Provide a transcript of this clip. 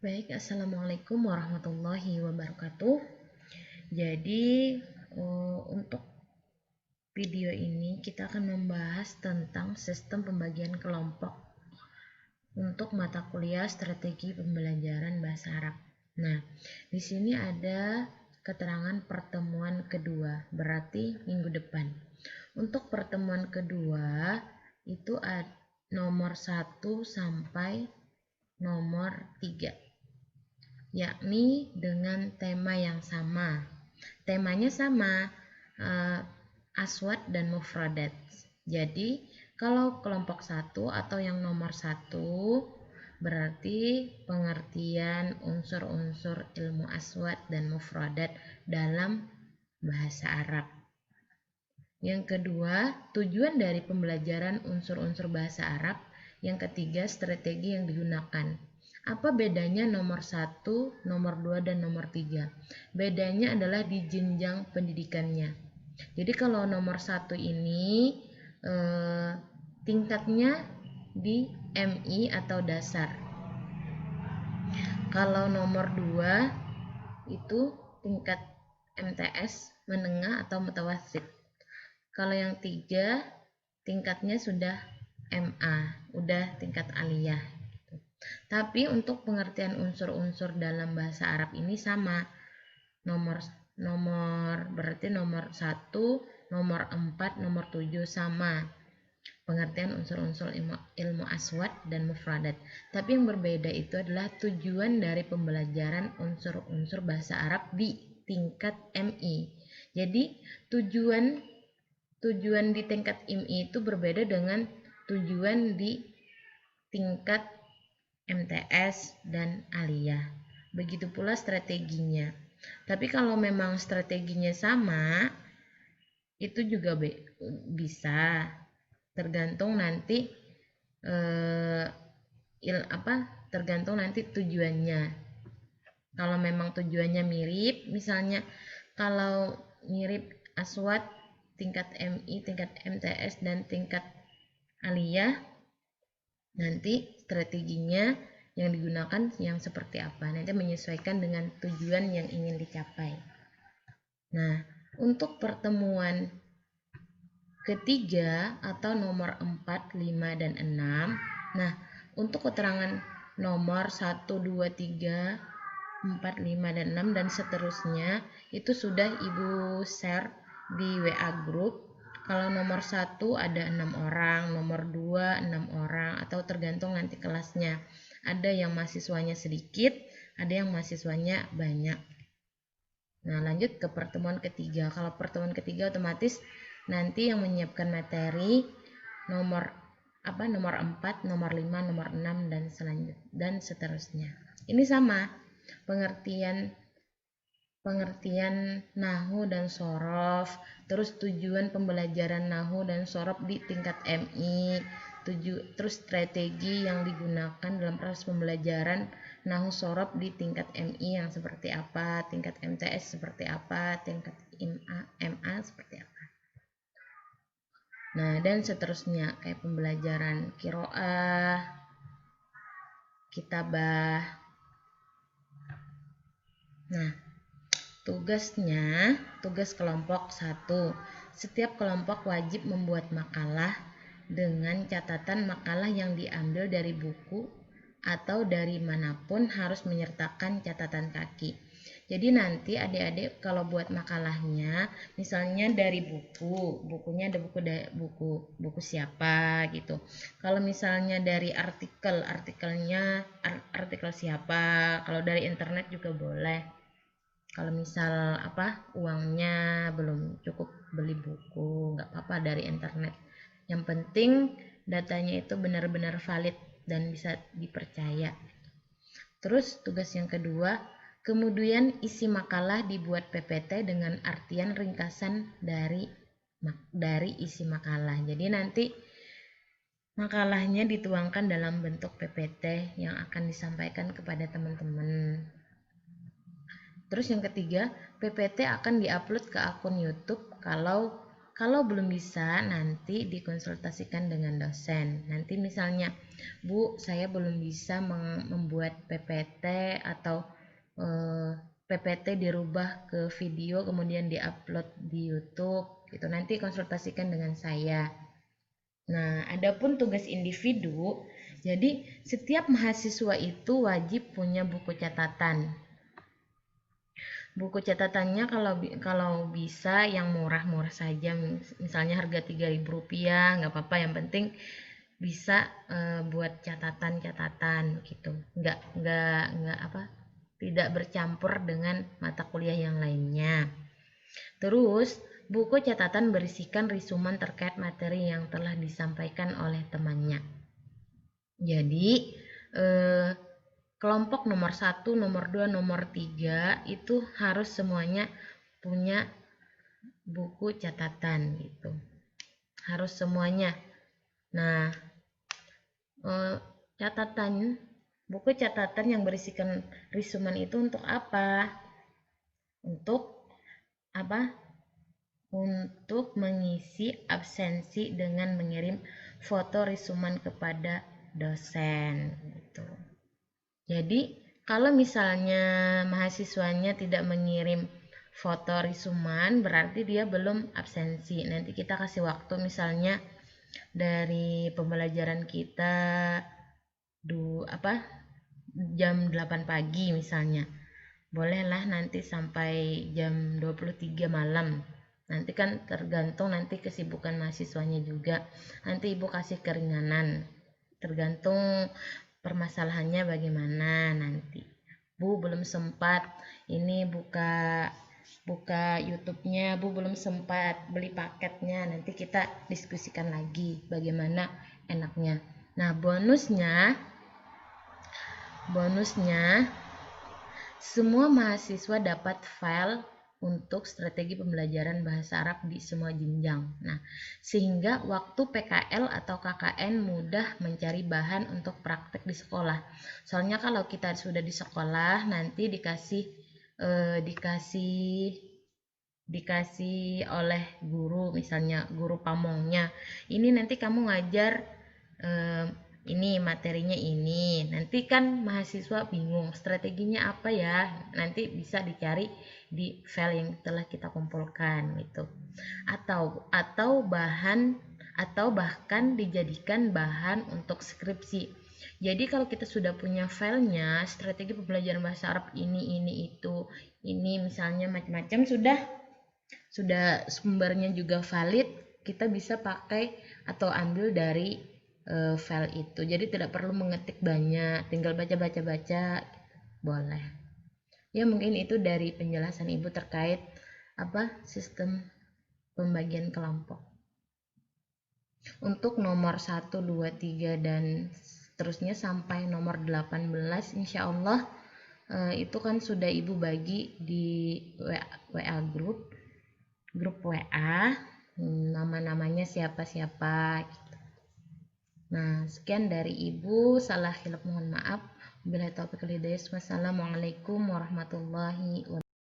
Baik, Assalamualaikum warahmatullahi wabarakatuh. Jadi, untuk video ini kita akan membahas tentang sistem pembagian kelompok untuk mata kuliah strategi pembelajaran bahasa Arab. Nah, di sini ada keterangan pertemuan kedua, berarti minggu depan. Untuk pertemuan kedua, itu nomor 1 sampai nomor 3. Yakni dengan tema yang sama. Temanya sama, aswad dan mufradat. Jadi kalau kelompok 1 atau yang nomor 1 berarti pengertian unsur-unsur ilmu aswad dan mufradat dalam bahasa Arab. Yang kedua, tujuan dari pembelajaran unsur-unsur bahasa Arab. Yang ketiga, strategi yang digunakan. Apa bedanya nomor 1, nomor 2, dan nomor 3? Bedanya adalah di jenjang pendidikannya. Jadi kalau nomor 1 ini tingkatnya di MI atau dasar. Kalau nomor 2 itu tingkat MTS, menengah atau mutawasid. Kalau yang 3 tingkatnya sudah MA, udah tingkat aliyah. Tapi untuk pengertian unsur-unsur dalam bahasa Arab ini sama. Nomor berarti nomor 1, nomor 4, nomor 7 sama. Pengertian unsur-unsur ilmu aswad dan mufradat. Tapi yang berbeda itu adalah tujuan dari pembelajaran unsur-unsur bahasa Arab di tingkat MI. Jadi tujuan di tingkat MI itu berbeda dengan tujuan di tingkat MTS dan aliyah. Begitu pula strateginya. Tapi kalau memang strateginya sama, itu juga bisa. Tergantung nanti tergantung nanti tujuannya. Kalau memang tujuannya mirip, misalnya kalau mirip aswad tingkat MI, tingkat MTS, dan tingkat aliyah, nanti strateginya yang digunakan yang seperti apa, nanti menyesuaikan dengan tujuan yang ingin dicapai. Nah, untuk pertemuan ketiga atau nomor 4, 5, dan 6, nah untuk keterangan nomor 1, 2, 3, 4, 5, dan 6 dan seterusnya itu sudah Ibu share di WA group. Kalau nomor 1 ada 6 orang, nomor 2 6 orang, atau tergantung nanti kelasnya. Ada yang mahasiswanya sedikit, ada yang mahasiswanya banyak. Nah, lanjut ke pertemuan ketiga. Kalau pertemuan ketiga otomatis nanti yang menyiapkan materi nomor 4, nomor 5, nomor 6 dan seterusnya. Ini sama, pengertian nahwu dan shorof, terus tujuan pembelajaran nahwu dan shorof di tingkat MI, terus strategi yang digunakan dalam proses pembelajaran nahwu shorof di tingkat MI yang seperti apa, tingkat MTS seperti apa, tingkat MA seperti apa. Nah, dan seterusnya kayak pembelajaran qiraah, kitabah. Nah, tugas kelompok 1. Setiap kelompok wajib membuat makalah dengan catatan makalah yang diambil dari buku atau dari manapun harus menyertakan catatan kaki. Jadi nanti adik-adik kalau buat makalahnya, misalnya dari bukunya ada buku siapa gitu. Kalau misalnya dari artikelnya artikel siapa. Kalau dari internet juga boleh. Kalau misal uangnya belum cukup beli buku, nggak apa-apa dari internet. Yang penting datanya itu benar-benar valid dan bisa dipercaya. Terus tugas yang kedua, kemudian isi makalah dibuat PPT dengan artian ringkasan dari isi makalah. Jadi nanti makalahnya dituangkan dalam bentuk PPT yang akan disampaikan kepada teman-teman. Terus yang ketiga, PPT akan diupload ke akun YouTube kalau Kalau belum bisa, nanti dikonsultasikan dengan dosen. Nanti misalnya, Bu, saya belum bisa membuat PPT atau PPT dirubah ke video kemudian diupload di YouTube. Itu nanti konsultasikan dengan saya. Nah, adapun tugas individu, jadi setiap mahasiswa itu wajib punya buku catatan. Buku catatannya kalau bisa yang murah-murah saja, misalnya harga Rp3.000, nggak apa-apa, yang penting bisa buat catatan-catatan gitu. Nggak apa, tidak bercampur dengan mata kuliah yang lainnya. Terus, buku catatan berisikan risuman terkait materi yang telah disampaikan oleh temannya. Jadi, kelompok nomor 1, nomor 2, nomor 3 itu harus semuanya punya buku catatan gitu. Harus semuanya. Nah, buku catatan yang berisikan risuman itu untuk apa? Untuk apa? Untuk mengisi absensi dengan mengirim foto risuman kepada dosen gitu. Jadi, kalau misalnya mahasiswanya tidak mengirim foto risuman, berarti dia belum absensi. Nanti kita kasih waktu misalnya dari pembelajaran kita jam 8 pagi misalnya. Bolehlah nanti sampai jam 23 malam. Nanti kan tergantung nanti kesibukan mahasiswanya juga. Nanti Ibu kasih keringanan. Tergantung permasalahannya bagaimana nanti. Bu belum sempat ini buka YouTube-nya, Bu belum sempat beli paketnya. Nanti kita diskusikan lagi bagaimana enaknya. Nah, bonusnya semua mahasiswa dapat file untuk strategi pembelajaran bahasa Arab di semua jenjang. Nah, sehingga waktu PKL atau KKN mudah mencari bahan untuk praktek di sekolah. Soalnya kalau kita sudah di sekolah nanti dikasih oleh guru, misalnya guru pamongnya. Ini nanti kamu ngajar ini materinya ini. Nanti kan mahasiswa bingung strateginya apa ya. Nanti bisa dicari di file yang telah kita kumpulkan gitu. Atau bahkan dijadikan bahan untuk skripsi. Jadi kalau kita sudah punya filenya, strategi pembelajaran bahasa Arab ini itu, ini misalnya macam-macam, sudah sumbernya juga valid, kita bisa pakai atau ambil dari file itu. Jadi tidak perlu mengetik banyak, tinggal baca boleh. Ya, mungkin itu dari penjelasan Ibu terkait sistem pembagian kelompok. Untuk nomor 1, 2, 3 dan seterusnya sampai nomor 18 insya Allah itu kan sudah Ibu bagi di WA grup WA, nama-namanya siapa-siapa gitu. Nah, sekian dari Ibu, salah hilaf mohon maaf. Wabillahi taufiq wal hidayah. Wassalamualaikum warahmatullahi wabarakatuh.